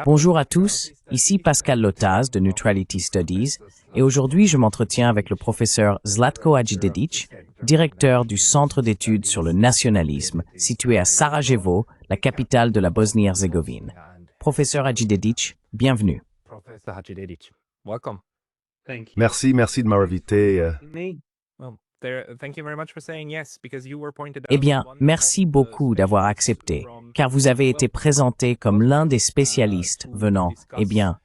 Bonjour à tous, ici Pascal Lotaz de Neutrality Studies, et aujourd'hui je m'entretiens avec le professeur Zlatko Hadžidedić, directeur du Centre d'études sur le nationalisme, situé à Sarajevo, la capitale de la Bosnie-Herzégovine. Professeur Hadžidedić, bienvenue. Merci de m'inviter. Eh bien, merci beaucoup d'avoir accepté, car vous avez été présenté comme l'un des spécialistes venant,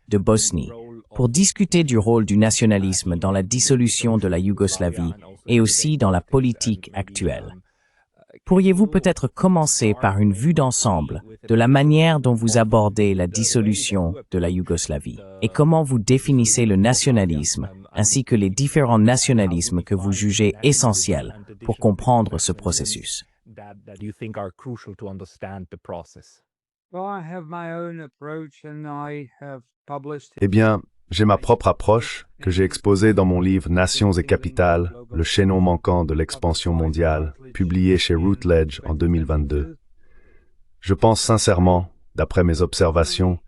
de Bosnie, pour discuter du rôle du nationalisme dans la dissolution de la Yougoslavie et aussi dans la politique actuelle. Pourriez-vous peut-être commencer par une vue d'ensemble de la manière dont vous abordez la dissolution de la Yougoslavie et comment vous définissez le nationalisme ainsi que les différents nationalismes que vous jugez essentiels pour comprendre ce processus? Eh bien, j'ai ma propre approche que j'ai exposée dans mon livre Nations et capitales, le chaînon manquant de l'expansion mondiale, publié chez Routledge en 2022. Je pense sincèrement, d'après mes observations,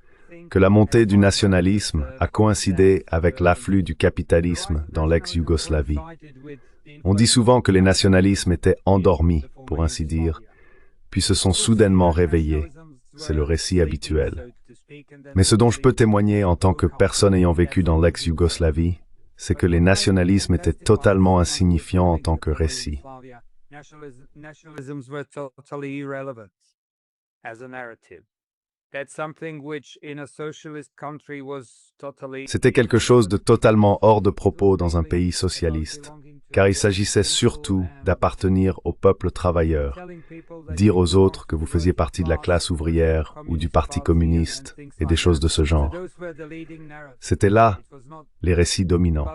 que la montée du nationalisme a coïncidé avec l'afflux du capitalisme dans l'ex-Yougoslavie. On dit souvent que les nationalismes étaient endormis, pour ainsi dire, puis se sont soudainement réveillés. C'est le récit habituel. Mais ce dont je peux témoigner en tant que personne ayant vécu dans l'ex-Yougoslavie, c'est que les nationalismes étaient totalement insignifiants en tant que récit. C'était quelque chose de totalement hors de propos dans un pays socialiste, car il s'agissait surtout d'appartenir au peuple travailleur, dire aux autres que vous faisiez partie de la classe ouvrière ou du Parti communiste et des choses de ce genre. C'était là les récits dominants.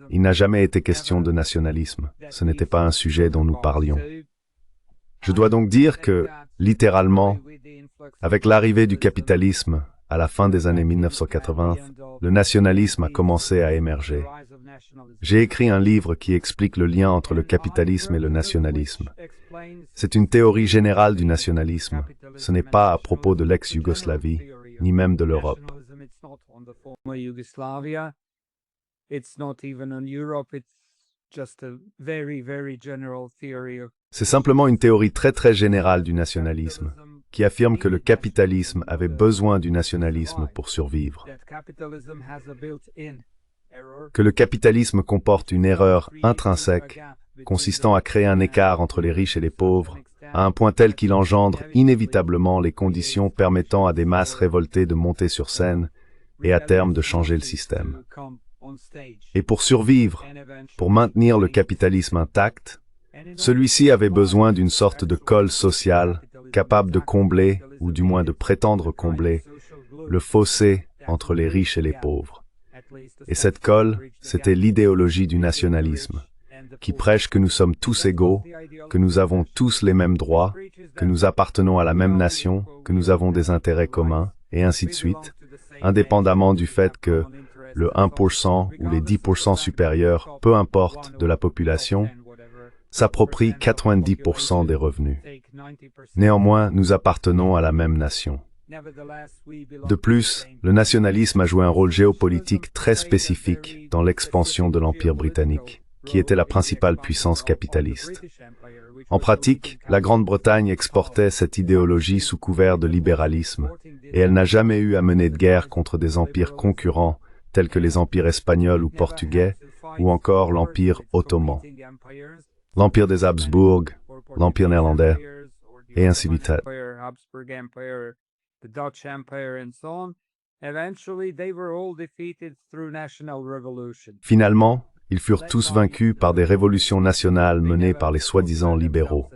Il n'a jamais été question de nationalisme, ce n'était pas un sujet dont nous parlions. Je dois donc dire que, littéralement, avec l'arrivée du capitalisme, à la fin des années 1980, le nationalisme a commencé à émerger. J'ai écrit un livre qui explique le lien entre le capitalisme et le nationalisme. C'est une théorie générale du nationalisme. Ce n'est pas à propos de l'ex-Yougoslavie, ni même de l'Europe. C'est simplement une théorie très générale du nationalisme, qui affirme que le capitalisme avait besoin du nationalisme pour survivre. Que le capitalisme comporte une erreur intrinsèque, consistant à créer un écart entre les riches et les pauvres, à un point tel qu'il engendre inévitablement les conditions permettant à des masses révoltées de monter sur scène et à terme de changer le système. Et pour survivre, pour maintenir le capitalisme intact, celui-ci avait besoin d'une sorte de colle sociale capable de combler, ou du moins de prétendre combler, le fossé entre les riches et les pauvres. Et cette colle, c'était l'idéologie du nationalisme, qui prêche que nous sommes tous égaux, que nous avons tous les mêmes droits, que nous appartenons à la même nation, que nous avons des intérêts communs, et ainsi de suite, indépendamment du fait que le 1% ou les 10% supérieurs, peu importe, de la population, s'approprient 90% des revenus. Néanmoins, nous appartenons à la même nation. De plus, le nationalisme a joué un rôle géopolitique très spécifique dans l'expansion de l'Empire britannique, qui était la principale puissance capitaliste. En pratique, la Grande-Bretagne exportait cette idéologie sous couvert de libéralisme, et elle n'a jamais eu à mener de guerre contre des empires concurrents tels que les empires espagnols ou portugais, ou encore l'Empire ottoman, l'Empire des Habsbourg, l'Empire néerlandais, et ainsi de suite. Finalement, ils furent tous vaincus par des révolutions nationales menées par les soi-disant libéraux.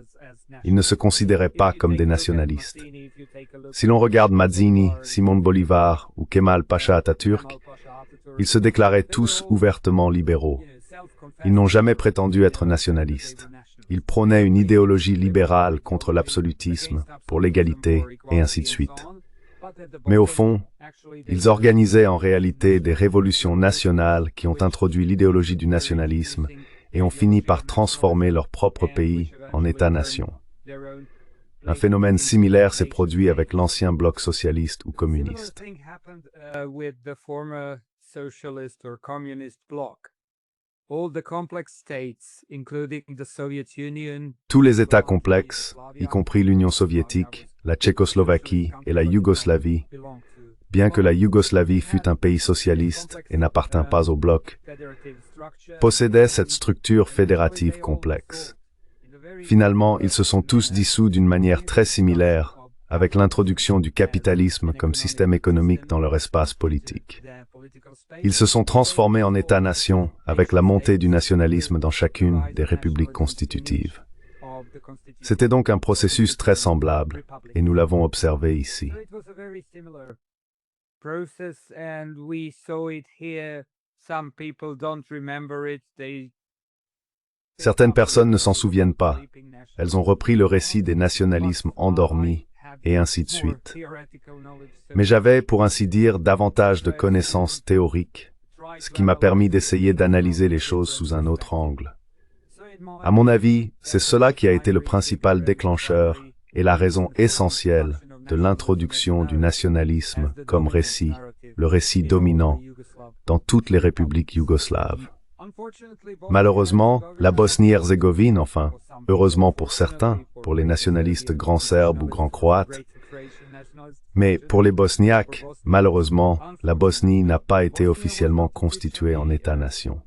Ils ne se considéraient pas comme des nationalistes. Si l'on regarde Mazzini, Simón Bolívar ou Kemal Pacha Atatürk, ils se déclaraient tous ouvertement libéraux. Ils n'ont jamais prétendu être nationalistes. Ils prônaient une idéologie libérale contre l'absolutisme, pour l'égalité, et ainsi de suite. Mais au fond, ils organisaient en réalité des révolutions nationales qui ont introduit l'idéologie du nationalisme et ont fini par transformer leur propre pays en État-nation. Un phénomène similaire s'est produit avec l'ancien bloc socialiste ou communiste. Tous les États complexes, y compris l'Union soviétique, la Tchécoslovaquie et la Yougoslavie, bien que la Yougoslavie fût un pays socialiste et n'appartint pas au bloc, possédaient cette structure fédérative complexe. Finalement, ils se sont tous dissous d'une manière très similaire, avec l'introduction du capitalisme comme système économique dans leur espace politique. Ils se sont transformés en États-nations avec la montée du nationalisme dans chacune des républiques constitutives. C'était donc un processus très semblable, et nous l'avons observé ici. Certaines personnes ne s'en souviennent pas. Elles ont repris le récit des nationalismes endormis, et ainsi de suite. Mais j'avais, pour ainsi dire, davantage de connaissances théoriques, ce qui m'a permis d'essayer d'analyser les choses sous un autre angle. À mon avis, c'est cela qui a été le principal déclencheur et la raison essentielle de l'introduction du nationalisme comme récit, le récit dominant, dans toutes les républiques yougoslaves. Malheureusement, la Bosnie-Herzégovine, enfin, heureusement pour certains, pour les nationalistes grands serbes ou grands croates, mais pour les Bosniaques, malheureusement, la Bosnie n'a pas été officiellement constituée en État-nation.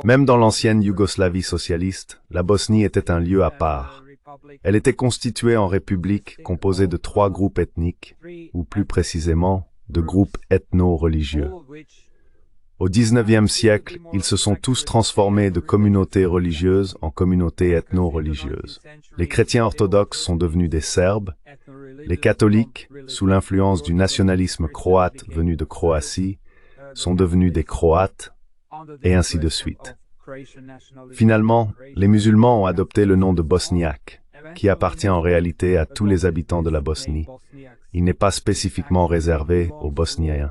Même dans l'ancienne Yougoslavie socialiste, la Bosnie était un lieu à part. Elle était constituée en république composée de 3 groupes ethniques, ou plus précisément, de groupes ethno-religieux. Au XIXe siècle, ils se sont tous transformés de communautés religieuses en communautés ethno-religieuses. Les chrétiens orthodoxes sont devenus des Serbes, les catholiques, sous l'influence du nationalisme croate venu de Croatie, sont devenus des Croates, et ainsi de suite. Finalement, les musulmans ont adopté le nom de Bosniaque, qui appartient en réalité à tous les habitants de la Bosnie. Il n'est pas spécifiquement réservé aux Bosniens.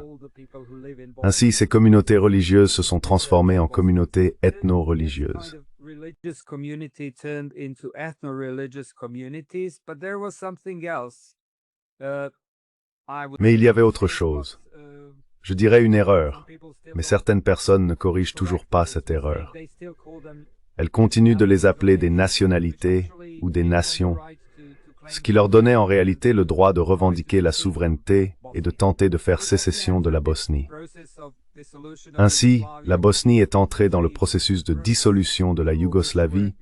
Ainsi, ces communautés religieuses se sont transformées en communautés ethno-religieuses. Mais il y avait autre chose. Je dirais une erreur, mais certaines personnes ne corrigent toujours pas cette erreur. Elles continuent de les appeler des nationalités ou des nations, ce qui leur donnait en réalité le droit de revendiquer la souveraineté et de tenter de faire sécession de la Bosnie. Ainsi, la Bosnie est entrée dans le processus de dissolution de la Yougoslavie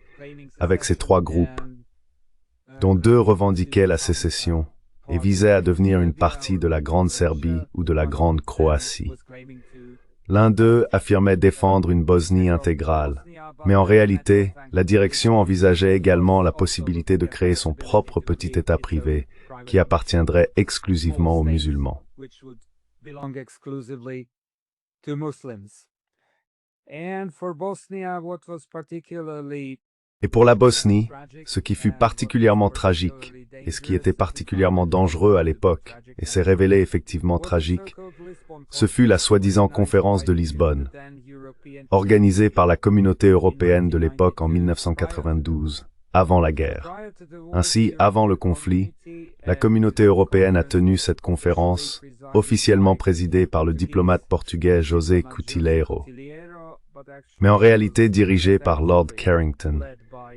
avec ces 3 groupes, dont 2 revendiquaient la sécession et visaient à devenir une partie de la Grande Serbie ou de la Grande Croatie. L'un d'eux affirmait défendre une Bosnie intégrale, mais en réalité, la direction envisageait également la possibilité de créer son propre petit État privé, qui appartiendrait exclusivement aux musulmans. Et pour la Bosnie, ce qui fut particulièrement tragique, et ce qui était particulièrement dangereux à l'époque, et s'est révélé effectivement tragique, ce fut la soi-disant conférence de Lisbonne, organisée par la communauté européenne de l'époque en 1992, avant la guerre. Ainsi, avant le conflit, la communauté européenne a tenu cette conférence, officiellement présidée par le diplomate portugais José Coutilheiro, mais en réalité dirigée par Lord Carrington,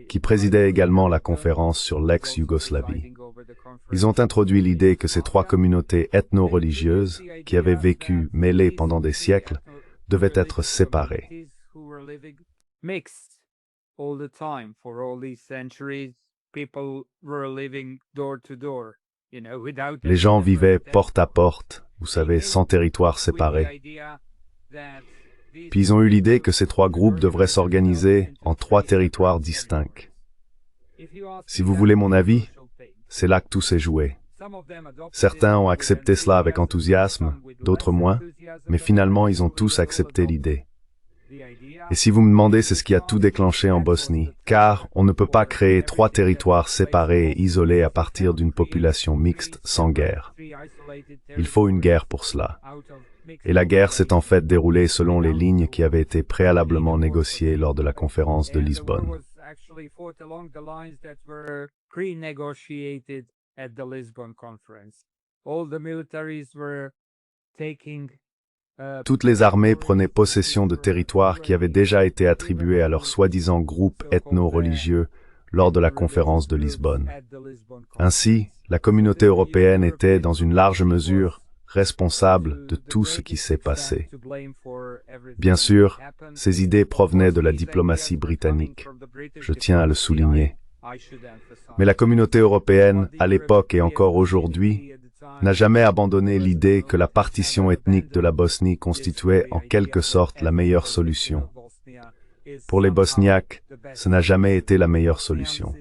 qui présidait également la conférence sur l'ex-Yougoslavie. Ils ont introduit l'idée que ces 3 communautés ethno-religieuses, qui avaient vécu mêlées pendant des siècles, devaient être séparées. Les gens vivaient porte à porte, vous savez, sans territoire séparé. Puis ils ont eu l'idée que ces 3 groupes devraient s'organiser en 3 territoires distincts. Si vous voulez mon avis, c'est là que tout s'est joué. Certains ont accepté cela avec enthousiasme, d'autres moins, mais finalement ils ont tous accepté l'idée. Et si vous me demandez, c'est ce qui a tout déclenché en Bosnie, car on ne peut pas créer 3 territoires séparés et isolés à partir d'une population mixte sans guerre. Il faut une guerre pour cela. Et la guerre s'est en fait déroulée selon les lignes qui avaient été préalablement négociées lors de la conférence de Lisbonne. Toutes les armées prenaient possession de territoires qui avaient déjà été attribués à leurs soi-disant groupes ethno-religieux lors de la conférence de Lisbonne. Ainsi, la communauté européenne était, dans une large mesure, responsable de tout ce qui s'est passé. Bien sûr, ces idées provenaient de la diplomatie britannique. Je tiens à le souligner. Mais la communauté européenne, à l'époque et encore aujourd'hui, n'a jamais abandonné l'idée que la partition ethnique de la Bosnie constituait en quelque sorte la meilleure solution. Pour les Bosniaques, ce n'a jamais été la meilleure solution.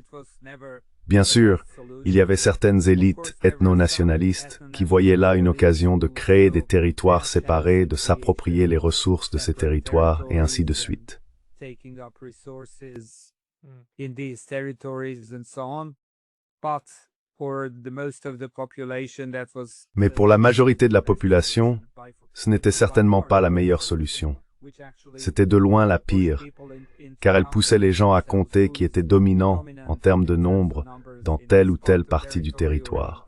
Bien sûr, il y avait certaines élites ethno-nationalistes qui voyaient là une occasion de créer des territoires séparés, de s'approprier les ressources de ces territoires, et ainsi de suite. Mais pour la majorité de la population, ce n'était certainement pas la meilleure solution. C'était de loin la pire, car elle poussait les gens à compter qui étaient dominants en termes de nombre dans telle ou telle partie du territoire.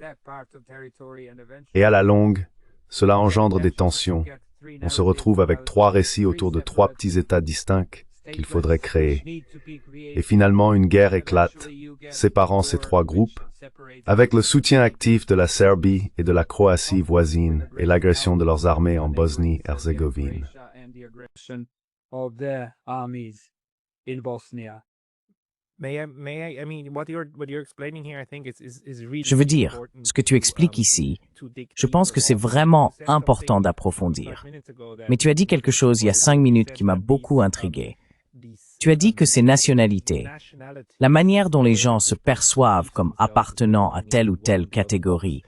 Et à la longue, cela engendre des tensions. On se retrouve avec 3 récits autour de 3 petits États distincts qu'il faudrait créer. Et finalement, une guerre éclate, séparant ces 3 groupes, avec le soutien actif de la Serbie et de la Croatie voisine et l'agression de leurs armées en Bosnie-Herzégovine. Je veux dire, ce que tu expliques ici, je pense que c'est vraiment important d'approfondir. Mais tu as dit quelque chose il y a 5 minutes qui m'a beaucoup intrigué. Tu as dit que ces nationalités, la manière dont les gens se perçoivent comme appartenant à telle ou telle catégorie,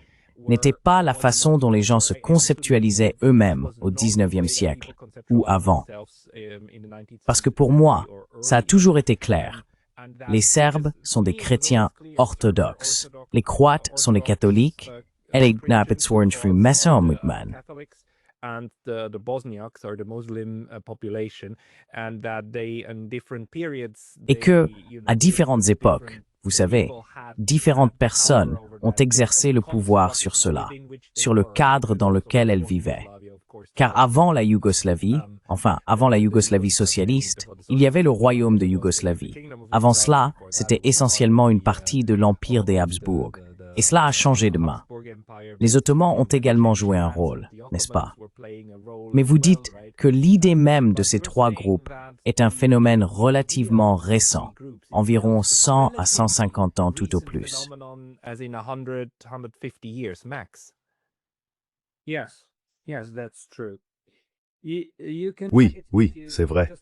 n'était pas la façon dont les gens se conceptualisaient eux-mêmes au XIXe siècle ou avant. Parce que pour moi, ça a toujours été clair. Les Serbes sont des chrétiens orthodoxes. Les Croates sont des catholiques. Et les Nabetswarnfru Mesoamutman. And the Bosniaks are the Muslim population, and that they, in different periods, Et que, à différentes époques, vous savez, différentes personnes ont exercé le pouvoir sur cela, sur le cadre dans lequel elles vivaient. Car avant la Yougoslavie, enfin, avant la Yougoslavie socialiste, il y avait le royaume de Yougoslavie. Avant cela, c'était essentiellement une partie de l'empire des Habsbourg. Et cela a changé de main. Les Ottomans ont également joué un rôle, n'est-ce pas? Mais vous dites que l'idée même de ces 3 groupes est un phénomène relativement récent, environ 100 à 150 ans tout au plus. Oui, c'est vrai.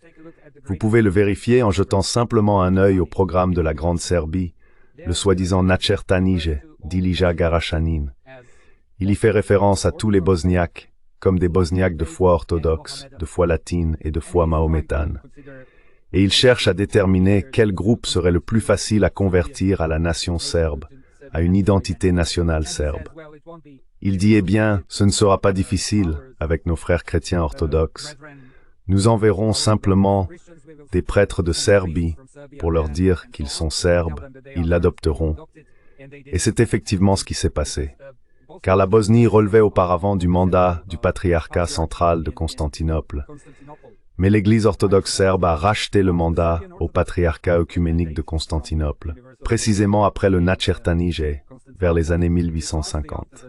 Vous pouvez le vérifier en jetant simplement un œil au programme de la Grande Serbie, le soi-disant Nacertanije d'Ilija Garašanin. Il y fait référence à tous les Bosniaques, comme des Bosniaques de foi orthodoxe, de foi latine et de foi mahométane. Et il cherche à déterminer quel groupe serait le plus facile à convertir à la nation serbe, à une identité nationale serbe. Il dit, eh bien, ce ne sera pas difficile avec nos frères chrétiens orthodoxes. Nous enverrons simplement des prêtres de Serbie pour leur dire qu'ils sont serbes, ils l'adopteront. Et c'est effectivement ce qui s'est passé. Car la Bosnie relevait auparavant du mandat du patriarcat central de Constantinople. Mais l'Église orthodoxe serbe a racheté le mandat au patriarcat œcuménique de Constantinople, précisément après le Nacertanije, vers les années 1850.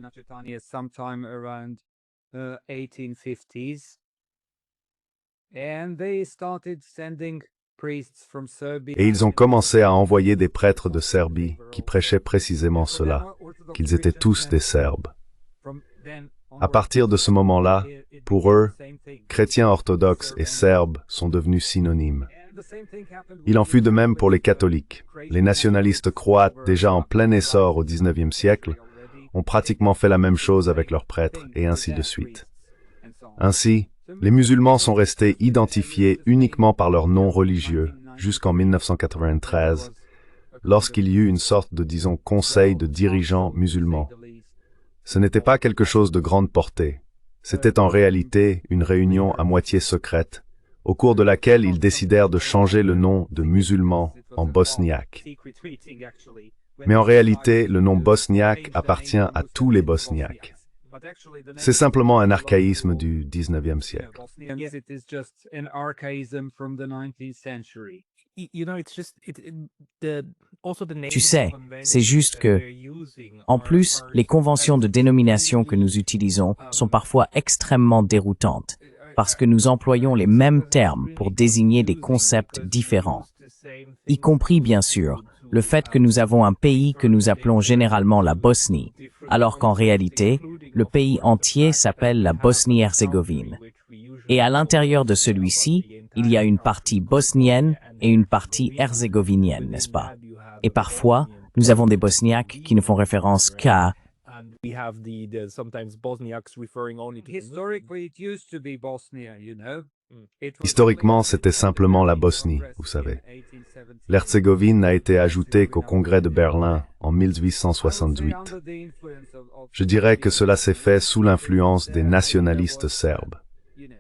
Et ils ont commencé à envoyer des prêtres de Serbie qui prêchaient précisément cela, qu'ils étaient tous des Serbes. À partir de ce moment-là, pour eux, chrétiens orthodoxes et serbes sont devenus synonymes. Il en fut de même pour les catholiques. Les nationalistes croates, déjà en plein essor au XIXe siècle, ont pratiquement fait la même chose avec leurs prêtres, et ainsi de suite. Ainsi, Les musulmans sont restés identifiés uniquement par leur nom religieux jusqu'en 1993, lorsqu'il y eut une sorte de, disons, conseil de dirigeants musulmans. Ce n'était pas quelque chose de grande portée. C'était en réalité une réunion à moitié secrète, au cours de laquelle ils décidèrent de changer le nom de musulman en bosniaque. Mais en réalité, le nom bosniaque appartient à tous les bosniaques. C'est simplement un archaïsme du 19e siècle. Tu sais, c'est juste que, en plus, les conventions de dénomination que nous utilisons sont parfois extrêmement déroutantes, parce que nous employons les mêmes termes pour désigner des concepts différents, y compris, bien sûr, le fait que nous avons un pays que nous appelons généralement la Bosnie, alors qu'en réalité, le pays entier s'appelle la Bosnie-Herzégovine. Et à l'intérieur de celui-ci, il y a une partie bosnienne et une partie herzégovinienne, n'est-ce pas? Et parfois, nous avons des Bosniaques qui ne font référence qu'à Historiquement, c'était simplement la Bosnie, vous savez. L'Herzégovine n'a été ajoutée qu'au Congrès de Berlin en 1868. Je dirais que cela s'est fait sous l'influence des nationalistes serbes,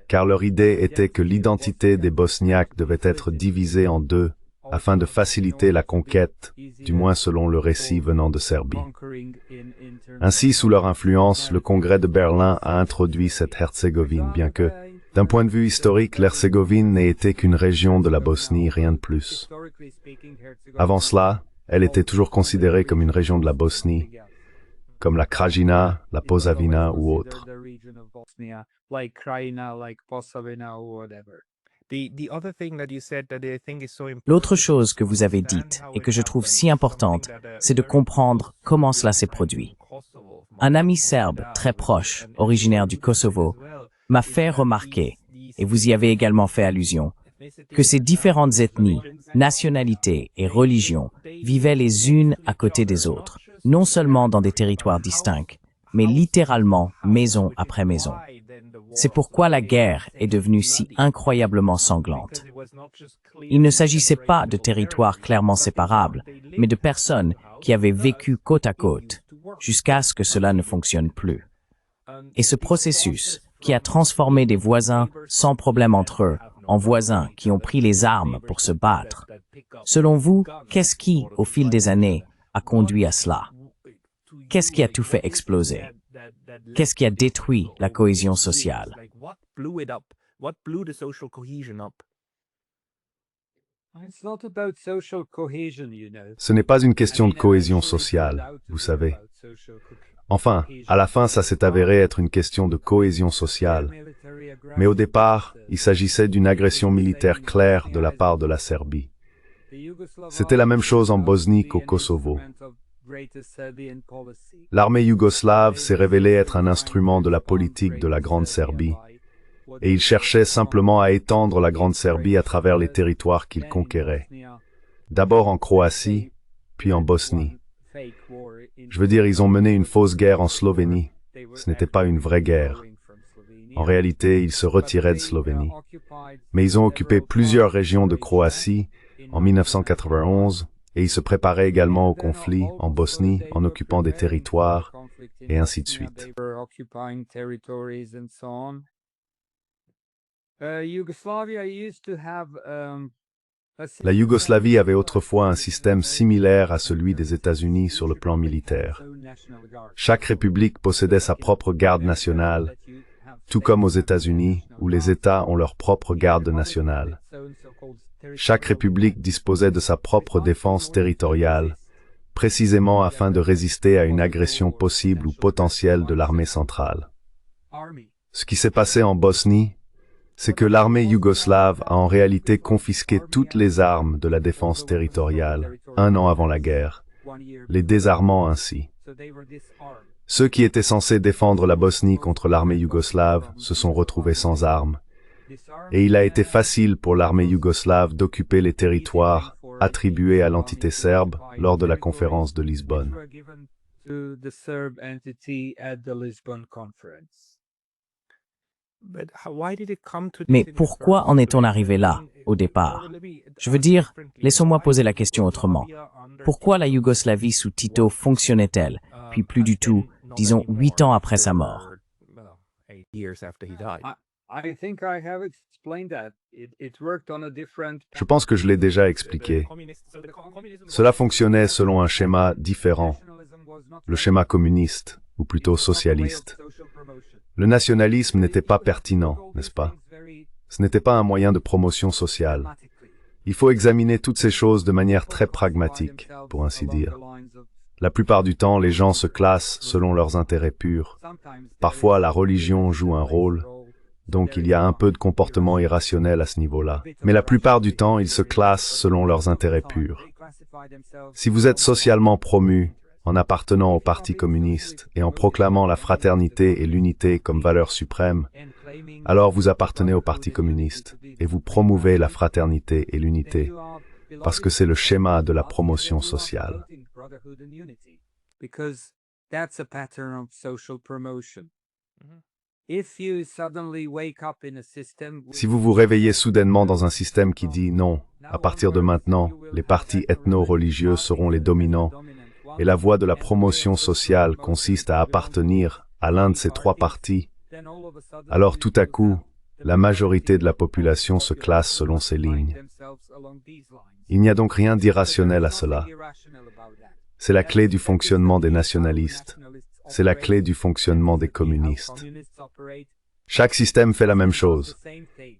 car leur idée était que l'identité des Bosniaques devait être divisée en deux afin de faciliter la conquête, du moins selon le récit venant de Serbie. Ainsi, sous leur influence, le Congrès de Berlin a introduit cette Herzégovine, bien que, d'un point de vue historique, l'Herzégovine n'ait été qu'une région de la Bosnie, rien de plus. Avant cela, elle était toujours considérée comme une région de la Bosnie, comme la Krajina, la Posavina ou autre. L'autre chose que vous avez dite et que je trouve si importante, c'est de comprendre comment cela s'est produit. Un ami serbe très proche, originaire du Kosovo, m'a fait remarquer, et vous y avez également fait allusion, que ces différentes ethnies, nationalités et religions vivaient les unes à côté des autres, non seulement dans des territoires distincts, mais littéralement maison après maison. C'est pourquoi la guerre est devenue si incroyablement sanglante. Il ne s'agissait pas de territoires clairement séparables, mais de personnes qui avaient vécu côte à côte, jusqu'à ce que cela ne fonctionne plus. Et ce processus, qui a transformé des voisins sans problème entre eux en voisins qui ont pris les armes pour se battre, selon vous, qu'est-ce qui, au fil des années, a conduit à cela? Qu'est-ce qui a tout fait exploser? Qu'est-ce qui a détruit la cohésion sociale? Ce n'est pas une question de cohésion sociale, vous savez. Enfin, à la fin, ça s'est avéré être une question de cohésion sociale. Mais au départ, il s'agissait d'une agression militaire claire de la part de la Serbie. C'était la même chose en Bosnie qu'au Kosovo. L'armée yougoslave s'est révélée être un instrument de la politique de la Grande Serbie, et il cherchait simplement à étendre la Grande Serbie à travers les territoires qu'il conquérait. D'abord en Croatie, puis en Bosnie. Je veux dire, ils ont mené une fausse guerre en Slovénie. Ce n'était pas une vraie guerre. En réalité, ils se retiraient de Slovénie. Mais ils ont occupé plusieurs régions de Croatie en 1991, et ils se préparaient également au conflit en Bosnie en occupant des territoires, et ainsi de suite. La Yougoslavie avait autrefois un système similaire à celui des États-Unis sur le plan militaire. Chaque république possédait sa propre garde nationale, tout comme aux États-Unis, où les États ont leur propre garde nationale. Chaque république disposait de sa propre défense territoriale, précisément afin de résister à une agression possible ou potentielle de l'armée centrale. Ce qui s'est passé en Bosnie, c'est que l'armée yougoslave a en réalité confisqué toutes les armes de la défense territoriale, un an avant la guerre, les désarmant ainsi. Ceux qui étaient censés défendre la Bosnie contre l'armée yougoslave se sont retrouvés sans armes, et il a été facile pour l'armée yougoslave d'occuper les territoires attribués à l'entité serbe lors de la conférence de Lisbonne. Mais pourquoi en est-on arrivé là, au départ? Je veux dire, laissons-moi poser la question autrement. Pourquoi la Yougoslavie sous Tito fonctionnait-elle, puis plus du tout, disons 8 ans après sa mort? Je pense que je l'ai déjà expliqué. Cela fonctionnait selon un schéma différent, le schéma communiste, ou plutôt socialiste. Le nationalisme n'était pas pertinent, n'est-ce pas? Ce n'était pas un moyen de promotion sociale. Il faut examiner toutes ces choses de manière très pragmatique, pour ainsi dire. La plupart du temps, les gens se classent selon leurs intérêts purs. Parfois, la religion joue un rôle, donc il y a un peu de comportement irrationnel à ce niveau-là. Mais la plupart du temps, ils se classent selon leurs intérêts purs. Si vous êtes socialement promu, en appartenant au Parti communiste et en proclamant la fraternité et l'unité comme valeur suprême, alors vous appartenez au Parti communiste et vous promouvez la fraternité et l'unité, parce que c'est le schéma de la promotion sociale. Si vous vous réveillez soudainement dans un système qui dit non, à partir de maintenant, les partis ethno-religieux seront les dominants, et la voie de la promotion sociale consiste à appartenir à l'un de ces trois partis, alors tout à coup, la majorité de la population se classe selon ces lignes. Il n'y a donc rien d'irrationnel à cela. C'est la clé du fonctionnement des nationalistes. C'est la clé du fonctionnement des communistes. Chaque système fait la même chose.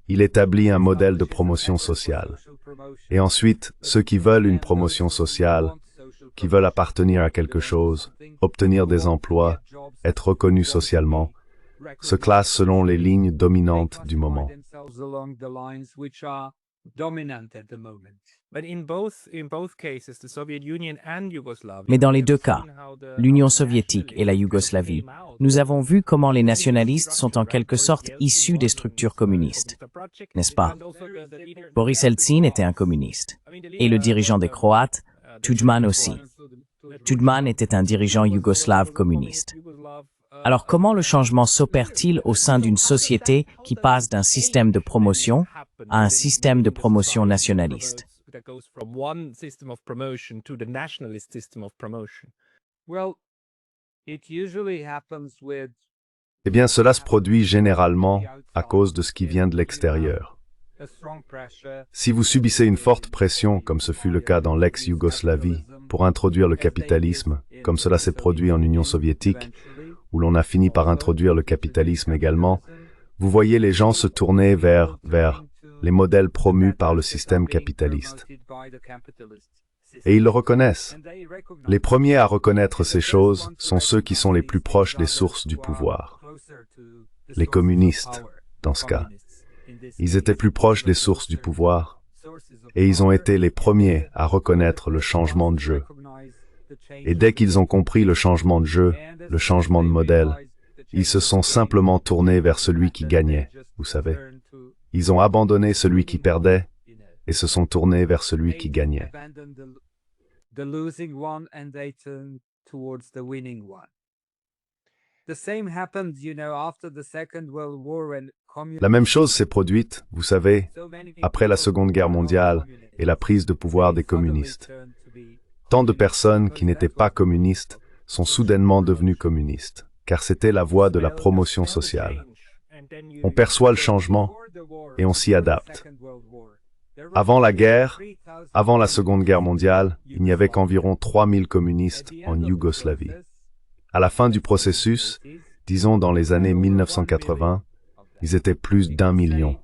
Il établit un modèle de promotion sociale. Et ensuite, ceux qui veulent une promotion sociale, qui veulent appartenir à quelque chose, obtenir des emplois, être reconnus socialement, se classent selon les lignes dominantes du moment. Mais dans les deux cas, l'Union soviétique et la Yougoslavie, nous avons vu comment les nationalistes sont en quelque sorte issus des structures communistes, n'est-ce pas? Boris Eltsine était un communiste, et le dirigeant des Croates, Tudjman aussi. Tudjman était un dirigeant yougoslave communiste. Alors comment le changement s'opère-t-il au sein d'une société qui passe d'un système de promotion à un système de promotion nationaliste? Eh bien, cela se produit généralement à cause de ce qui vient de l'extérieur. Si vous subissez une forte pression, comme ce fut le cas dans l'ex-Yougoslavie, pour introduire le capitalisme, comme cela s'est produit en Union soviétique, où l'on a fini par introduire le capitalisme également, vous voyez les gens se tourner vers les modèles promus par le système capitaliste. Et ils le reconnaissent. Les premiers à reconnaître ces choses sont ceux qui sont les plus proches des sources du pouvoir. Les communistes, dans ce cas. Ils étaient plus proches des sources du pouvoir, et ils ont été les premiers à reconnaître le changement de jeu. Et dès qu'ils ont compris le changement de jeu, le changement de modèle, ils se sont simplement tournés vers celui qui gagnait, vous savez. Ils ont abandonné celui qui perdait et se sont tournés vers celui qui gagnait. La même chose s'est produite, vous savez, après la Seconde Guerre mondiale et la prise de pouvoir des communistes. Tant de personnes qui n'étaient pas communistes sont soudainement devenues communistes, car c'était la voie de la promotion sociale. On perçoit le changement et on s'y adapte. Avant la guerre, avant la Seconde Guerre mondiale, il n'y avait qu'environ 3000 communistes en Yougoslavie. À la fin du processus, disons dans les années 1980, ils étaient plus d'1 million.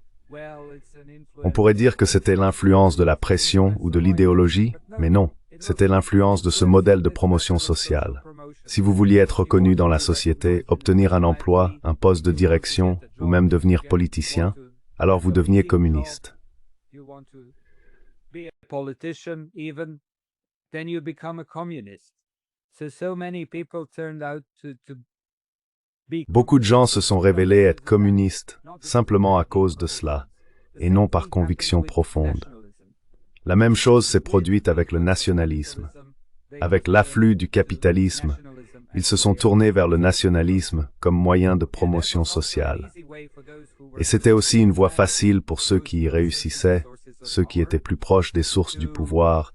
On pourrait dire que c'était l'influence de la pression ou de l'idéologie, mais non, c'était l'influence de ce modèle de promotion sociale. Si vous vouliez être reconnu dans la société, obtenir un emploi, un poste de direction, ou même devenir politicien, alors vous deveniez communiste. Beaucoup de gens se sont révélés être communistes simplement à cause de cela, et non par conviction profonde. La même chose s'est produite avec le nationalisme. Avec l'afflux du capitalisme, Ils se sont tournés vers le nationalisme comme moyen de promotion sociale. Et c'était aussi une voie facile pour ceux qui y réussissaient, ceux qui étaient plus proches des sources du pouvoir,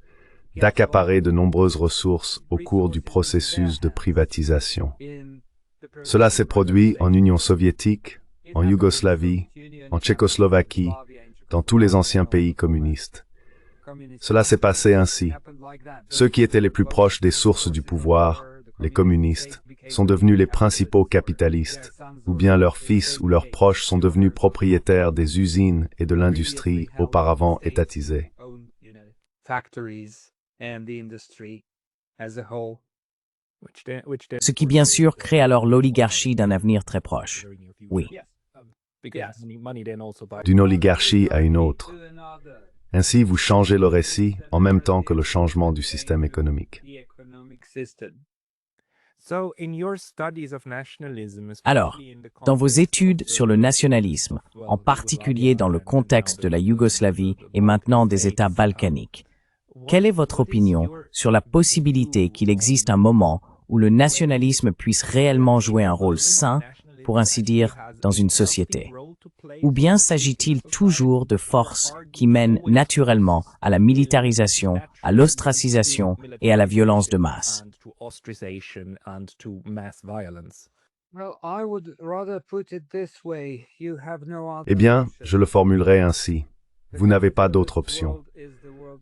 d'accaparer de nombreuses ressources au cours du processus de privatisation. Cela s'est produit en Union soviétique, en Yougoslavie, en Tchécoslovaquie, dans tous les anciens pays communistes. Cela s'est passé ainsi. Ceux qui étaient les plus proches des sources du pouvoir, les communistes, sont devenus les principaux capitalistes, ou bien leurs fils ou leurs proches sont devenus propriétaires des usines et de l'industrie auparavant étatisées. Ce qui bien sûr crée alors l'oligarchie d'un avenir très proche. Oui. D'une oligarchie à une autre. Ainsi, vous changez le récit en même temps que le changement du système économique. Alors, dans vos études sur le nationalisme, en particulier dans le contexte de la Yougoslavie et maintenant des États balkaniques, quelle est votre opinion sur la possibilité qu'il existe un moment où le nationalisme puisse réellement jouer un rôle sain, pour ainsi dire, dans une société? Ou bien s'agit-il toujours de forces qui mènent naturellement à la militarisation, à l'ostracisation et à la violence de masse? Eh bien, je le formulerai ainsi. Vous n'avez pas d'autre option.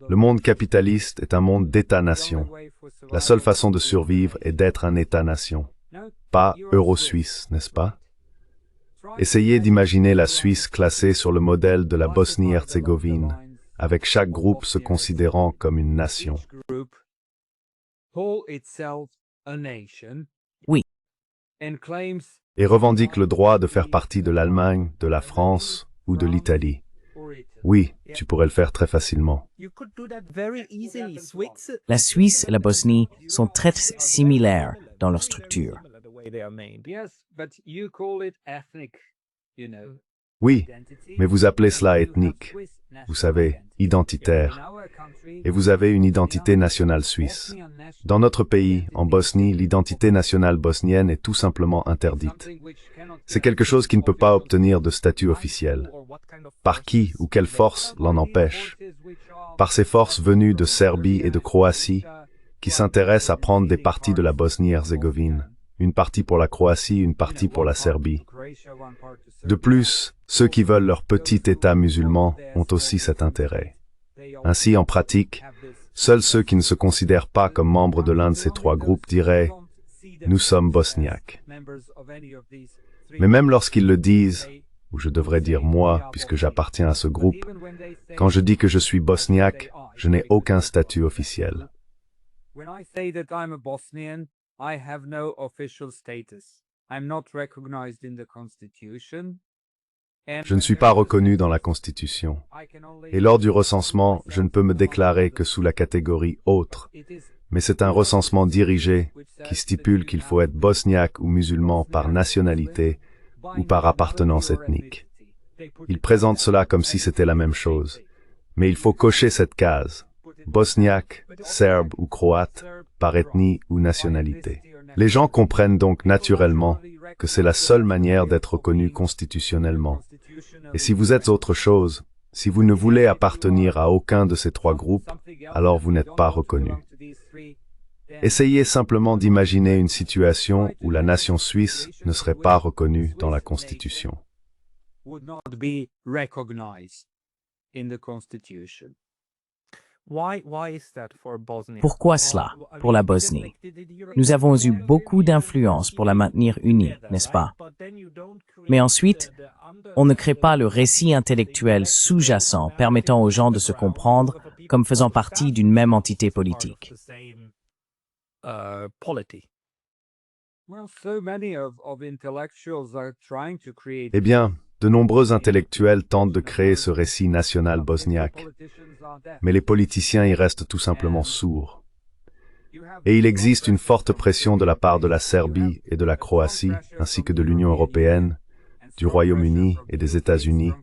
Le monde capitaliste est un monde d'État-nation. La seule façon de survivre est d'être un État-nation. Pas euro-suisse, n'est-ce pas? Essayez d'imaginer la Suisse classée sur le modèle de la Bosnie-Herzégovine, avec chaque groupe se considérant comme une nation. Oui. Et revendique le droit de faire partie de l'Allemagne, de la France ou de l'Italie. Oui, tu pourrais le faire très facilement. La Suisse et la Bosnie sont très similaires dans leur structure. Oui, mais vous appelez cela ethnique, vous savez, identitaire. Et vous avez une identité nationale suisse. Dans notre pays, en Bosnie, l'identité nationale bosnienne est tout simplement interdite. C'est quelque chose qui ne peut pas obtenir de statut officiel. Par qui ou quelle force l'en empêche? Par ces forces venues de Serbie et de Croatie, qui s'intéressent à prendre des parties de la Bosnie-Herzégovine. Une partie pour la Croatie, une partie pour la Serbie. De plus, ceux qui veulent leur petit État musulman ont aussi cet intérêt. Ainsi, en pratique, seuls ceux qui ne se considèrent pas comme membres de l'un de ces trois groupes diraient « Nous sommes bosniaques ». Mais même lorsqu'ils le disent, ou je devrais dire moi, puisque j'appartiens à ce groupe, quand je dis que je suis bosniaque, je n'ai aucun statut officiel. I have no official status. I'm not recognized in the Constitution. Je ne suis pas reconnu dans la Constitution. Et lors du recensement, je ne peux me déclarer que sous la catégorie « autre ». Mais c'est un recensement dirigé qui stipule qu'il faut être bosniaque ou musulman par nationalité ou par appartenance ethnique. Il présente cela comme si c'était la même chose. Mais il faut cocher cette case. Bosniaque, serbe ou croate, par ethnie ou nationalité. Les gens comprennent donc naturellement que c'est la seule manière d'être reconnu constitutionnellement. Et si vous êtes autre chose, si vous ne voulez appartenir à aucun de ces trois groupes, alors vous n'êtes pas reconnu. Essayez simplement d'imaginer une situation où la nation suisse ne serait pas reconnue dans la Constitution. Pourquoi cela, pour la Bosnie? Nous avons eu beaucoup d'influence pour la maintenir unie, n'est-ce pas? Mais ensuite, on ne crée pas le récit intellectuel sous-jacent permettant aux gens de se comprendre comme faisant partie d'une même entité politique. Eh bien, de nombreux intellectuels tentent de créer ce récit national bosniaque, mais les politiciens y restent tout simplement sourds. Et il existe une forte pression de la part de la Serbie et de la Croatie, ainsi que de l'Union européenne, du Royaume-Uni et des États-Unis,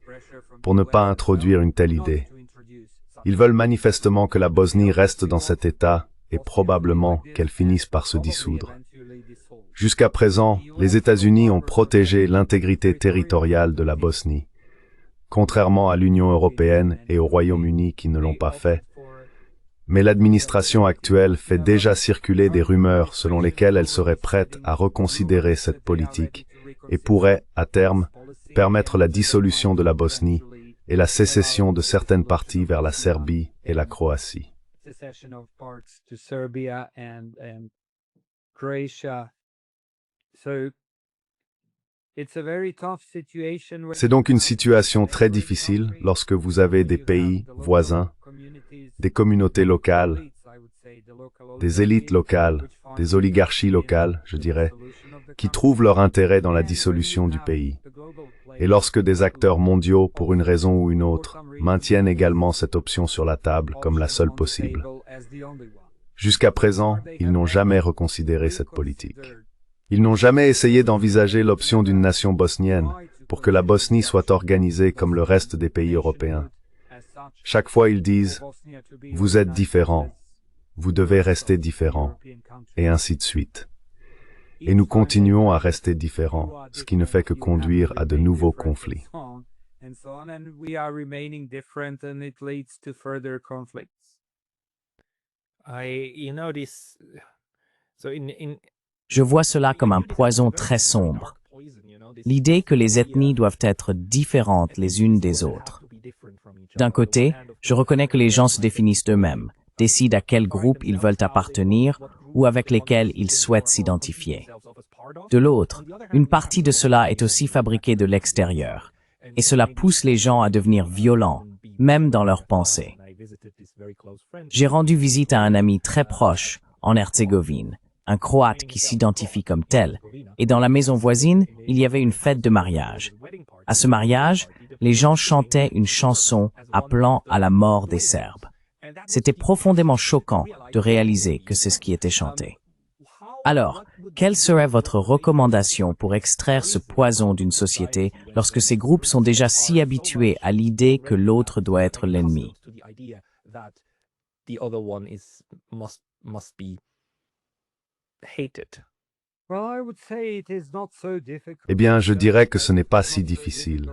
pour ne pas introduire une telle idée. Ils veulent manifestement que la Bosnie reste dans cet état et probablement qu'elle finisse par se dissoudre. Jusqu'à présent, les États-Unis ont protégé l'intégrité territoriale de la Bosnie, contrairement à l'Union européenne et au Royaume-Uni qui ne l'ont pas fait. Mais l'administration actuelle fait déjà circuler des rumeurs selon lesquelles elle serait prête à reconsidérer cette politique et pourrait, à terme, permettre la dissolution de la Bosnie et la sécession de certaines parties vers la Serbie et la Croatie. C'est donc une situation très difficile lorsque vous avez des pays voisins, des communautés locales, des élites locales, des oligarchies locales, je dirais, qui trouvent leur intérêt dans la dissolution du pays. Et lorsque des acteurs mondiaux, pour une raison ou une autre, maintiennent également cette option sur la table comme la seule possible. Jusqu'à présent, ils n'ont jamais reconsidéré cette politique. Ils n'ont jamais essayé d'envisager l'option d'une nation bosnienne pour que la Bosnie soit organisée comme le reste des pays européens. Chaque fois, ils disent « Vous êtes différents, vous devez rester différents », et ainsi de suite. Et nous continuons à rester différents, ce qui ne fait que conduire à de nouveaux conflits. Je vois cela comme un poison très sombre. L'idée que les ethnies doivent être différentes les unes des autres. D'un côté, je reconnais que les gens se définissent eux-mêmes, décident à quel groupe ils veulent appartenir ou avec lesquels ils souhaitent s'identifier. De l'autre, une partie de cela est aussi fabriquée de l'extérieur, et cela pousse les gens à devenir violents, même dans leurs pensées. J'ai rendu visite à un ami très proche, en Herzégovine, un Croate qui s'identifie comme tel, et dans la maison voisine, il y avait une fête de mariage. À ce mariage, les gens chantaient une chanson appelant à la mort des Serbes. C'était profondément choquant de réaliser que c'est ce qui était chanté. Alors, quelle serait votre recommandation pour extraire ce poison d'une société lorsque ces groupes sont déjà si habitués à l'idée que l'autre doit être l'ennemi? Eh bien, je dirais que ce n'est pas si difficile.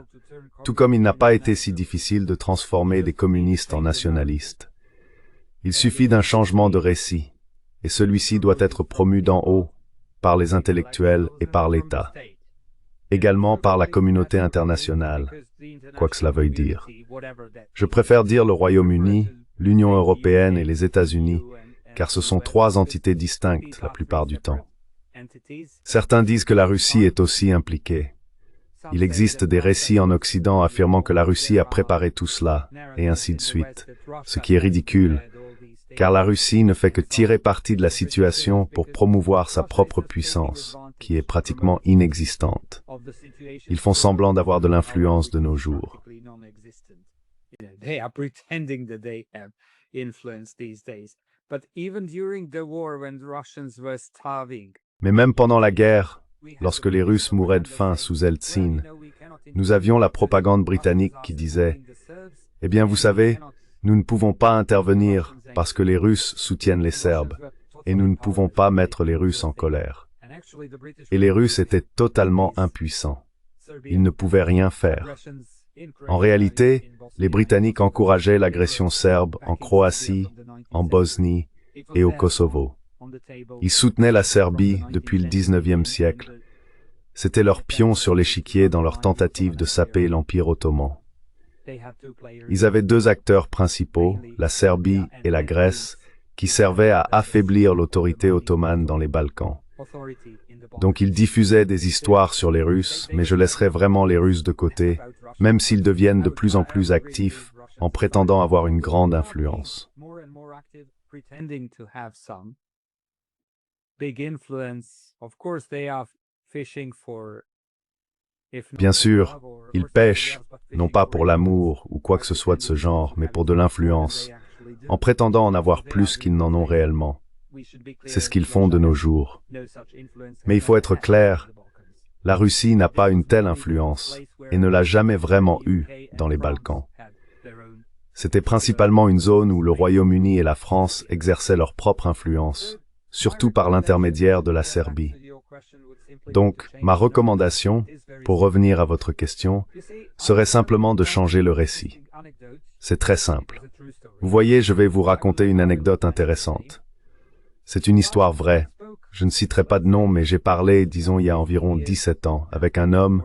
Tout comme il n'a pas été si difficile de transformer des communistes en nationalistes. Il suffit d'un changement de récit, et celui-ci doit être promu d'en haut, par les intellectuels et par l'État. Également par la communauté internationale, quoi que cela veuille dire. Je préfère dire le Royaume-Uni, l'Union européenne et les États-Unis, car ce sont trois entités distinctes la plupart du temps. Certains disent que la Russie est aussi impliquée. Il existe des récits en Occident affirmant que la Russie a préparé tout cela, et ainsi de suite, ce qui est ridicule, car la Russie ne fait que tirer parti de la situation pour promouvoir sa propre puissance, qui est pratiquement inexistante. Ils font semblant d'avoir de l'influence de nos jours. Mais même pendant la guerre, lorsque les Russes mouraient de faim sous Eltsine, nous avions la propagande britannique qui disait « Eh bien, vous savez, nous ne pouvons pas intervenir parce que les Russes soutiennent les Serbes, et nous ne pouvons pas mettre les Russes en colère. » Et les Russes étaient totalement impuissants. Ils ne pouvaient rien faire. En réalité, les Britanniques encourageaient l'agression serbe en Croatie, en Bosnie et au Kosovo. Ils soutenaient la Serbie depuis le XIXe siècle. C'était leur pion sur l'échiquier dans leur tentative de saper l'Empire ottoman. Ils avaient deux acteurs principaux, la Serbie et la Grèce, qui servaient à affaiblir l'autorité ottomane dans les Balkans. Donc ils diffusaient des histoires sur les Russes, mais je laisserai vraiment les Russes de côté, même s'ils deviennent de plus en plus actifs en prétendant avoir une grande influence. Bien sûr, ils pêchent, non pas pour l'amour ou quoi que ce soit de ce genre, mais pour de l'influence, en prétendant en avoir plus qu'ils n'en ont réellement. C'est ce qu'ils font de nos jours. Mais il faut être clair, la Russie n'a pas une telle influence et ne l'a jamais vraiment eue dans les Balkans. C'était principalement une zone où le Royaume-Uni et la France exerçaient leur propre influence, surtout par l'intermédiaire de la Serbie. Donc, ma recommandation, pour revenir à votre question, serait simplement de changer le récit. C'est très simple. Vous voyez, je vais vous raconter une anecdote intéressante. C'est une histoire vraie. Je ne citerai pas de nom, mais j'ai parlé, disons, il y a environ 17 ans, avec un homme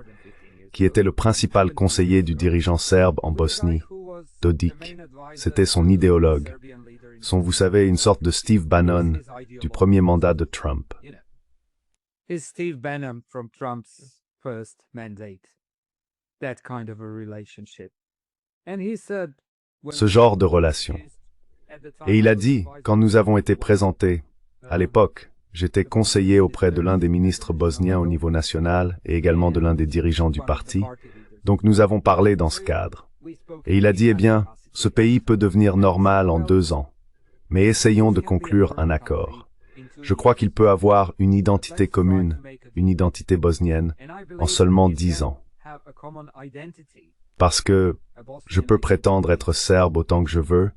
qui était le principal conseiller du dirigeant serbe en Bosnie, Dodik. C'était son idéologue. Vous savez, une sorte de Steve Bannon du premier mandat de Trump. Is Steve Bannon from Trump's first mandate. That kind of a relationship. And he said, Ce genre de relation. Et il a dit, quand nous avons été présentés, à l'époque, j'étais conseiller auprès de l'un des ministres bosniens au niveau national et également de l'un des dirigeants du parti, donc nous avons parlé dans ce cadre. Et il a dit, eh bien, ce pays peut devenir normal en 2 ans, mais essayons de conclure un accord. Je crois qu'il peut avoir une identité commune, une identité bosnienne, en seulement 10 ans. Parce que je peux prétendre être serbe autant que je veux,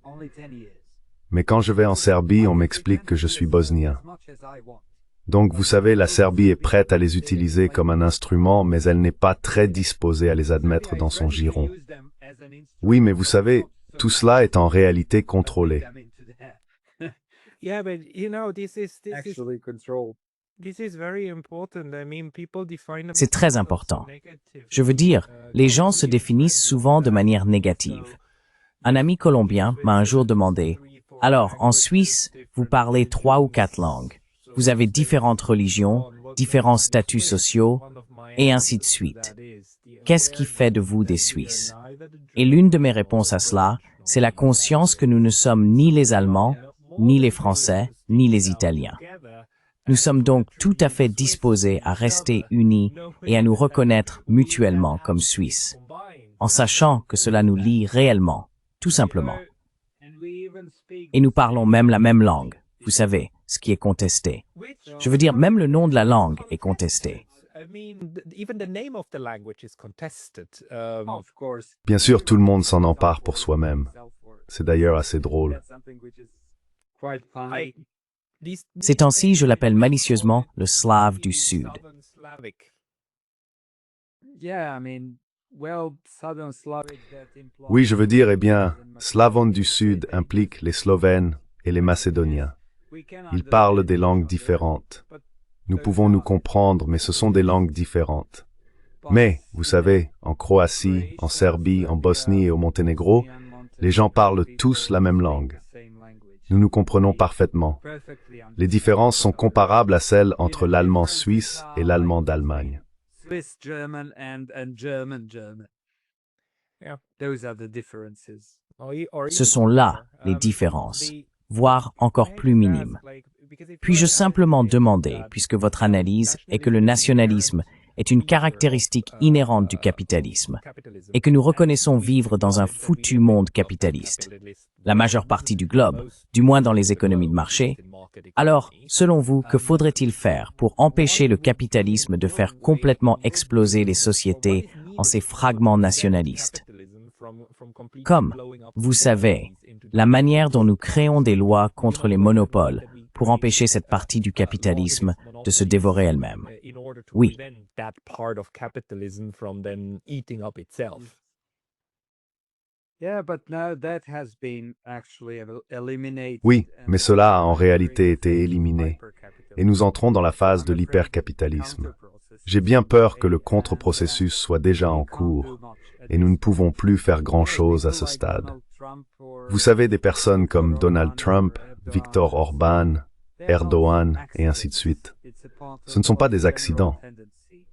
mais quand je vais en Serbie, on m'explique que je suis bosnien. Donc vous savez, la Serbie est prête à les utiliser comme un instrument, mais elle n'est pas très disposée à les admettre dans son giron. Oui, mais vous savez, tout cela est en réalité contrôlé. Yeah, but you know, this is actually controlled. very important. I mean, people define C'est très important. Je veux dire, les gens se définissent souvent de manière négative. Un ami colombien m'a un jour demandé, « Alors, en Suisse, vous parlez 3 ou 4 langues. Vous avez différentes religions, différents statuts sociaux, et ainsi de suite. Qu'est-ce qui fait de vous des Suisses ?» Et l'une de mes réponses à cela, c'est la conscience que nous ne sommes ni les Allemands, ni les Français, ni les Italiens. Nous sommes donc tout à fait disposés à rester unis et à nous reconnaître mutuellement comme Suisses, en sachant que cela nous lie réellement, tout simplement. Et nous parlons même la même langue, vous savez, ce qui est contesté. Je veux dire, même le nom de la langue est contesté. Bien sûr, tout le monde s'en empare pour soi-même. C'est d'ailleurs assez drôle. Ces temps-ci, je l'appelle malicieusement le Slave du Sud. Oui, je veux dire, eh bien, Slavon du Sud implique les Slovènes et les Macédoniens. Ils parlent des langues différentes. Nous pouvons nous comprendre, mais ce sont des langues différentes. Mais, vous savez, en Croatie, en Serbie, en Bosnie et au Monténégro, les gens parlent tous la même langue. Nous nous comprenons parfaitement. Les différences sont comparables à celles entre l'allemand suisse et l'allemand d'Allemagne. Ce sont là les différences, voire encore plus minimes. Puis-je simplement demander, puisque votre analyse est que le nationalisme est une caractéristique inhérente du capitalisme, et que nous reconnaissons vivre dans un foutu monde capitaliste, la majeure partie du globe, du moins dans les économies de marché, alors, selon vous, que faudrait-il faire pour empêcher le capitalisme de faire complètement exploser les sociétés en ces fragments nationalistes? Comme, vous savez, la manière dont nous créons des lois contre les monopoles pour empêcher cette partie du capitalisme de se dévorer elle-même. Oui. Oui, mais cela a en réalité été éliminé, et nous entrons dans la phase de l'hypercapitalisme. J'ai bien peur que le contre-processus soit déjà en cours, et nous ne pouvons plus faire grand-chose à ce stade. Vous savez, des personnes comme Donald Trump, Viktor Orban, Erdogan, et ainsi de suite. Ce ne sont pas des accidents.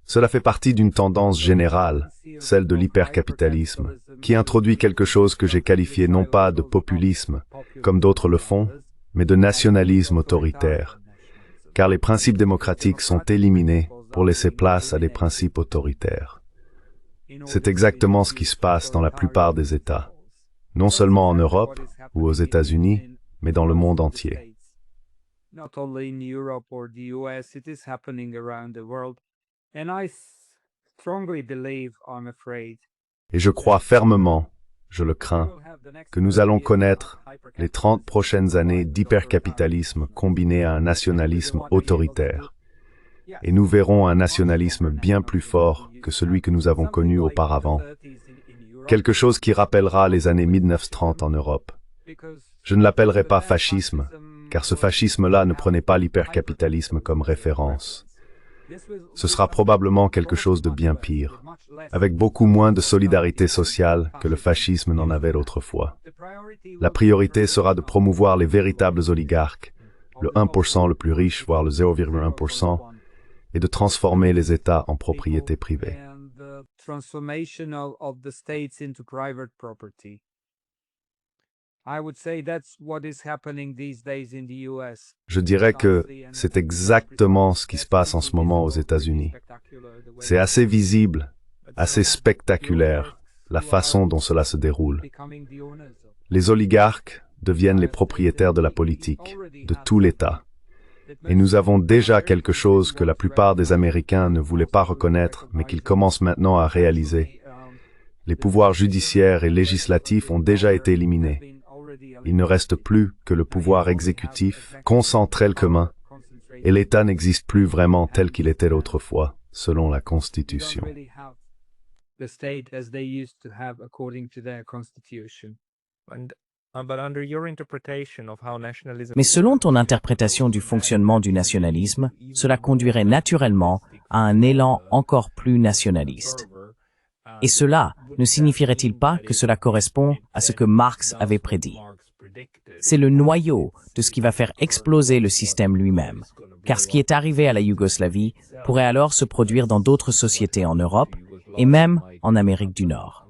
Cela fait partie d'une tendance générale, celle de l'hypercapitalisme, qui introduit quelque chose que j'ai qualifié non pas de populisme, comme d'autres le font, mais de nationalisme autoritaire, car les principes démocratiques sont éliminés pour laisser place à des principes autoritaires. C'est exactement ce qui se passe dans la plupart des États, non seulement en Europe ou aux États-Unis, mais dans le monde entier. Not only in Europe or the US, it is happening around the world. And I strongly believe, I'm afraid, Et je crois fermement, je le crains, que nous allons connaître les 30 prochaines années d'hypercapitalisme combiné à un nationalisme autoritaire. et nous verrons un nationalisme bien plus fort que celui que nous avons connu auparavant, quelque chose qui rappellera les années 1930 en Europe. Je ne l'appellerai pas fascisme, car ce fascisme-là ne prenait pas l'hypercapitalisme comme référence. Ce sera probablement quelque chose de bien pire, avec beaucoup moins de solidarité sociale que le fascisme n'en avait autrefois. La priorité sera de promouvoir les véritables oligarques, le 1% le plus riche, voire le 0,1%, et de transformer les États en propriété privée. Je dirais que c'est exactement ce qui se passe en ce moment aux États-Unis. C'est assez visible, assez spectaculaire, la façon dont cela se déroule. Les oligarques deviennent les propriétaires de la politique, de tout l'État. Et nous avons déjà quelque chose que la plupart des Américains ne voulaient pas reconnaître, mais qu'ils commencent maintenant à réaliser. Les pouvoirs judiciaires et législatifs ont déjà été éliminés. Il ne reste plus que le pouvoir exécutif, concentré le commun, et l'État n'existe plus vraiment tel qu'il était autrefois, selon la Constitution. Mais selon ton interprétation du fonctionnement du nationalisme, cela conduirait naturellement à un élan encore plus nationaliste. Et cela ne signifierait-il pas que cela correspond à ce que Marx avait prédit? C'est le noyau de ce qui va faire exploser le système lui-même, car ce qui est arrivé à la Yougoslavie pourrait alors se produire dans d'autres sociétés en Europe et même en Amérique du Nord.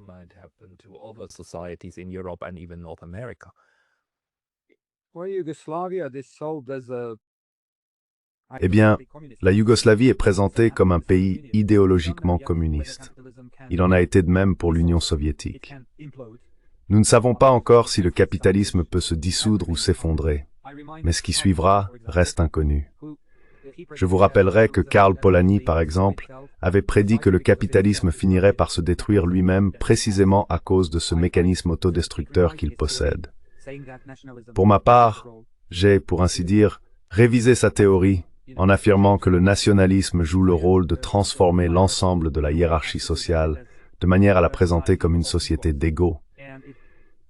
Eh bien, la Yougoslavie est présentée comme un pays idéologiquement communiste. Il en a été de même pour l'Union soviétique. Nous ne savons pas encore si le capitalisme peut se dissoudre ou s'effondrer, mais ce qui suivra reste inconnu. Je vous rappellerai que Karl Polanyi, par exemple, avait prédit que le capitalisme finirait par se détruire lui-même précisément à cause de ce mécanisme autodestructeur qu'il possède. Pour ma part, j'ai, pour ainsi dire, révisé sa théorie en affirmant que le nationalisme joue le rôle de transformer l'ensemble de la hiérarchie sociale de manière à la présenter comme une société d'égaux.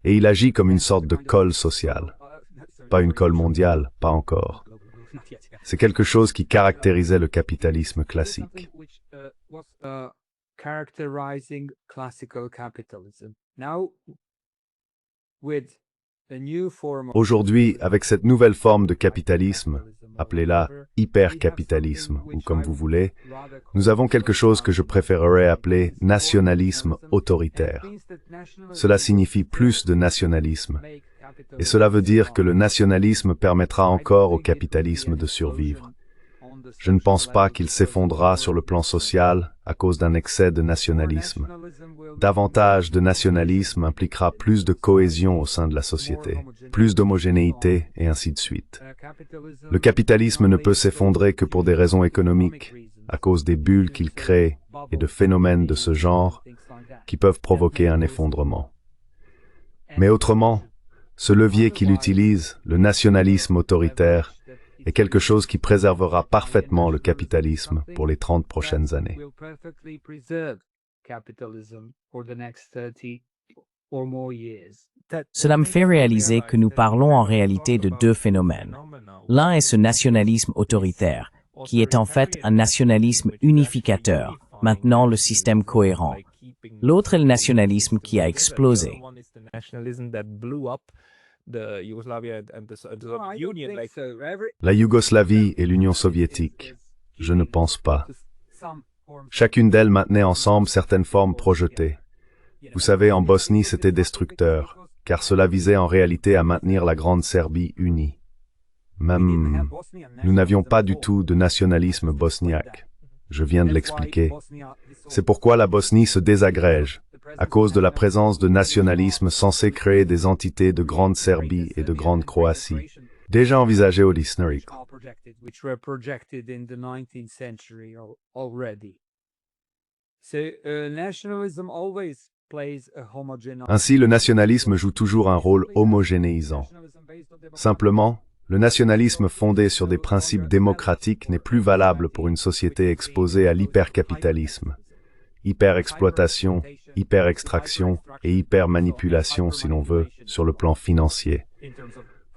Et il agit comme une sorte de colle sociale. Pas une colle mondiale, pas encore. C'est quelque chose qui caractérisait le capitalisme classique. Aujourd'hui, avec cette nouvelle forme de capitalisme, appelez-la hypercapitalisme, ou comme vous voulez, nous avons quelque chose que je préférerais appeler nationalisme autoritaire. Cela signifie plus de nationalisme, et cela veut dire que le nationalisme permettra encore au capitalisme de survivre. Je ne pense pas qu'il s'effondrera sur le plan social à cause d'un excès de nationalisme. Davantage de nationalisme impliquera plus de cohésion au sein de la société, plus d'homogénéité et ainsi de suite. Le capitalisme ne peut s'effondrer que pour des raisons économiques, à cause des bulles qu'il crée et de phénomènes de ce genre qui peuvent provoquer un effondrement. Mais autrement, ce levier qu'il utilise, le nationalisme autoritaire, est quelque chose qui préservera parfaitement le capitalisme pour les 30 prochaines années. Cela me fait réaliser que nous parlons en réalité de deux phénomènes. L'un est ce nationalisme autoritaire, qui est en fait un nationalisme unificateur, maintenant le système cohérent. L'autre est le nationalisme qui a explosé. La Yougoslavie et l'Union soviétique, je ne pense pas. Chacune d'elles maintenait ensemble certaines formes projetées. Vous savez, en Bosnie, c'était destructeur, car cela visait en réalité à maintenir la Grande Serbie unie. Même, nous n'avions pas du tout de nationalisme bosniaque. Je viens de l'expliquer. C'est pourquoi la Bosnie se désagrège, à cause de la présence de nationalisme censé créer des entités de Grande Serbie et de Grande Croatie, déjà envisagées au historique. Ainsi, le nationalisme joue toujours un rôle homogénéisant. Simplement, Le nationalisme fondé sur des principes démocratiques n'est plus valable pour une société exposée à l'hypercapitalisme, hyperexploitation, hyperextraction et hypermanipulation, si l'on veut, sur le plan financier.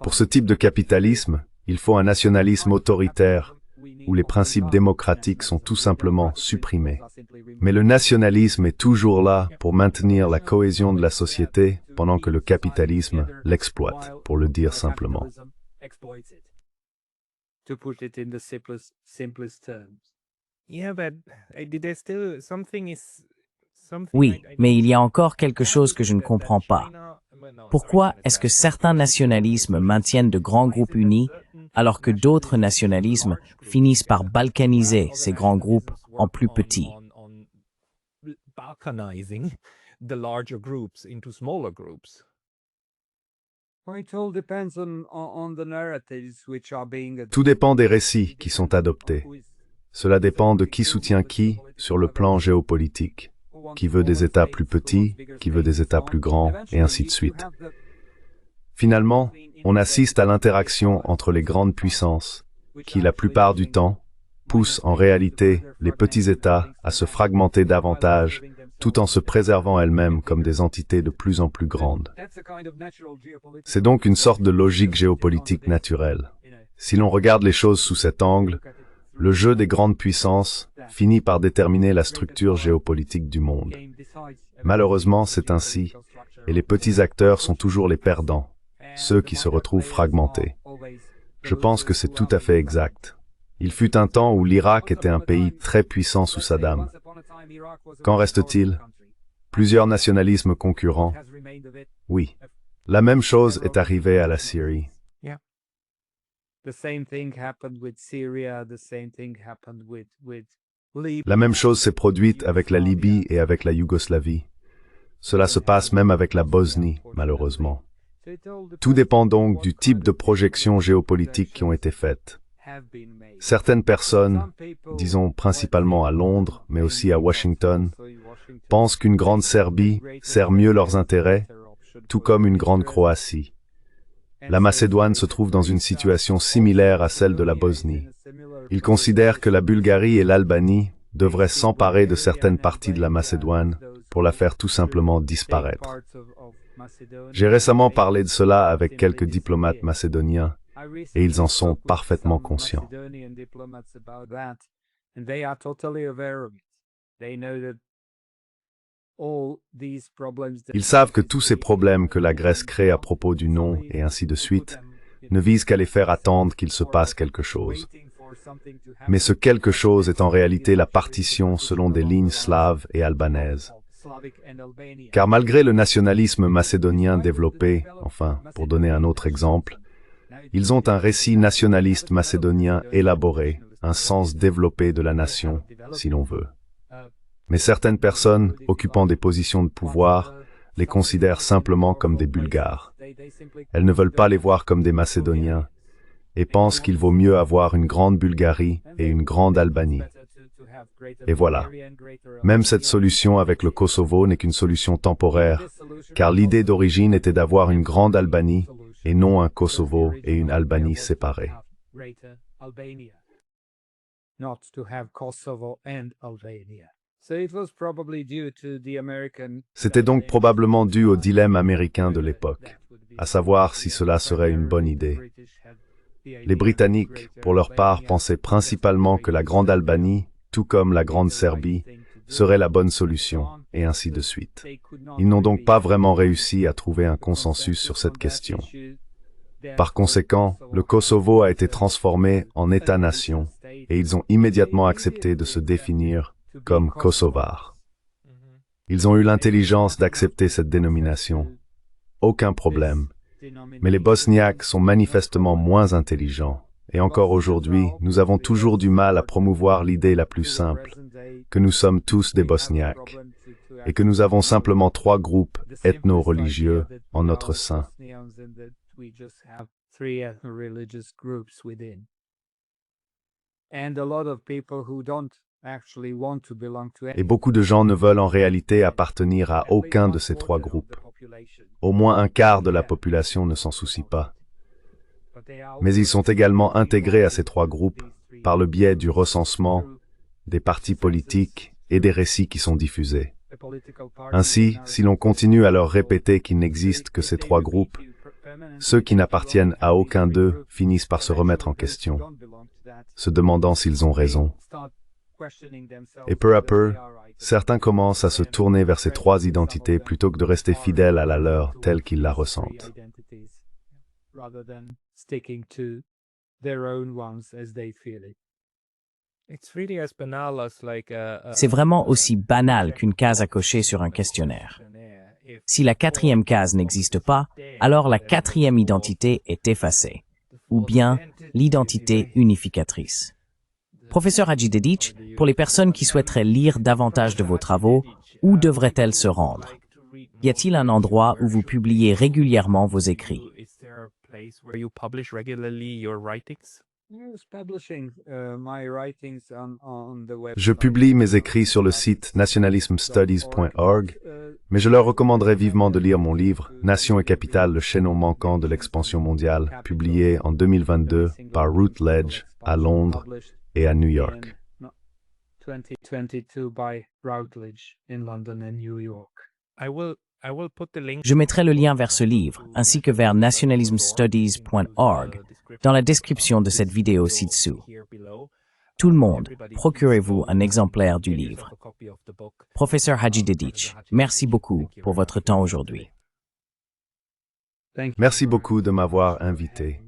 Pour ce type de capitalisme, il faut un nationalisme autoritaire, où les principes démocratiques sont tout simplement supprimés. Mais le nationalisme est toujours là pour maintenir la cohésion de la société pendant que le capitalisme l'exploite, pour le dire simplement. To put it in the simplest terms. Yeah, but there's still something Oui, mais il y a encore quelque chose que je ne comprends pas. Pourquoi est-ce que certains nationalismes maintiennent de grands groupes unis, alors que d'autres nationalismes finissent par balkaniser ces grands groupes en plus petits? Balkanizing the larger groups into smaller groups. Well, it all depends on the narratives which are being Tout dépend des récits qui sont adoptés. Cela dépend de qui soutient qui sur le plan géopolitique. Qui veut des États plus petits, qui veut des États plus grands, et ainsi de suite. Finalement, on assiste à l'interaction entre les grandes puissances, qui la plupart du temps poussent en réalité les petits États à se fragmenter davantage, tout en se préservant elles-mêmes comme des entités de plus en plus grandes. C'est donc une sorte de logique géopolitique naturelle. Si l'on regarde les choses sous cet angle, le jeu des grandes puissances finit par déterminer la structure géopolitique du monde. Malheureusement, c'est ainsi, et les petits acteurs sont toujours les perdants, ceux qui se retrouvent fragmentés. Je pense que c'est tout à fait exact. Il fut un temps où l'Irak était un pays très puissant sous Saddam. Qu'en reste-t-il? Plusieurs nationalismes concurrents? Oui. La même chose est arrivée à la Syrie. The same thing happened with Syria, the same thing happened with Libya. La même chose s'est produite avec la Libye et avec la Yougoslavie. Cela se passe même avec la Bosnie, malheureusement. Tout dépend donc du type de projections géopolitiques qui ont été faites. Certaines personnes, disons principalement à Londres, mais aussi à Washington, pensent qu'une grande Serbie sert mieux leurs intérêts, tout comme une grande Croatie. La Macédoine se trouve dans une situation similaire à celle de la Bosnie. Ils considèrent que la Bulgarie et l'Albanie devraient s'emparer de certaines parties de la Macédoine pour la faire tout simplement disparaître. J'ai récemment parlé de cela avec quelques diplomates macédoniens et ils en sont parfaitement conscients. Ils savent que tous ces problèmes que la Grèce crée à propos du nom et ainsi de suite ne visent qu'à les faire attendre qu'il se passe quelque chose. Mais ce quelque chose est en réalité la partition selon des lignes slaves et albanaises. Car malgré le nationalisme macédonien développé, enfin, pour donner un autre exemple, ils ont un récit nationaliste macédonien élaboré, un sens développé de la nation, si l'on veut. Mais certaines personnes, occupant des positions de pouvoir, les considèrent simplement comme des Bulgares. Elles ne veulent pas les voir comme des Macédoniens et pensent qu'il vaut mieux avoir une grande Bulgarie et une grande Albanie. Et voilà. Même cette solution avec le Kosovo n'est qu'une solution temporaire, car l'idée d'origine était d'avoir une grande Albanie et non un Kosovo et une Albanie séparées. C'était donc probablement dû au dilemme américain de l'époque, à savoir si cela serait une bonne idée. Les Britanniques, pour leur part, pensaient principalement que la Grande Albanie, tout comme la Grande Serbie, serait la bonne solution, et ainsi de suite. Ils n'ont donc pas vraiment réussi à trouver un consensus sur cette question. Par conséquent, le Kosovo a été transformé en État-nation, et ils ont immédiatement accepté de se définir comme Kosovars. Ils ont eu l'intelligence d'accepter cette dénomination. Aucun problème. Mais les Bosniaques sont manifestement moins intelligents. Et encore aujourd'hui, nous avons toujours du mal à promouvoir l'idée la plus simple, que nous sommes tous des Bosniaques, et que nous avons simplement 3 groupes ethno-religieux en notre sein. Et beaucoup de gens ne veulent en réalité appartenir à aucun de ces 3 groupes. Au moins un quart de la population ne s'en soucie pas. mais ils sont également intégrés à ces trois groupes par le biais du recensement, des partis politiques et des récits qui sont diffusés. Ainsi, si l'on continue à leur répéter qu'il n'existe que ces trois groupes, ceux qui n'appartiennent à aucun d'eux finissent par se remettre en question, se demandant s'ils ont raison. Et peu à peu, certains commencent à se tourner vers ces trois identités plutôt que de rester fidèles à la leur telle qu'ils la ressentent. C'est vraiment aussi banal qu'une case à cocher sur un questionnaire. Si la quatrième case n'existe pas, alors la quatrième identité est effacée, ou bien l'identité unificatrice. Professeur Hadji-Dedic, pour les personnes qui souhaiteraient lire davantage de vos travaux, où devraient-elles se rendre? Y a-t-il un endroit où vous publiez régulièrement vos écrits? Je publie mes écrits sur le site nationalismstudies.org, mais je leur recommanderais vivement de lire mon livre « Nation et capitale, le chaînon manquant de l'expansion mondiale », publié en 2022 par Routledge à Londres et à New York. Je mettrai le lien vers ce livre, ainsi que vers nationalismstudies.org, dans la description de cette vidéo ci-dessous. Tout le monde, procurez-vous un exemplaire du livre. Professeur Hadji-Dedic, merci beaucoup pour votre temps aujourd'hui. Merci beaucoup de m'avoir invité.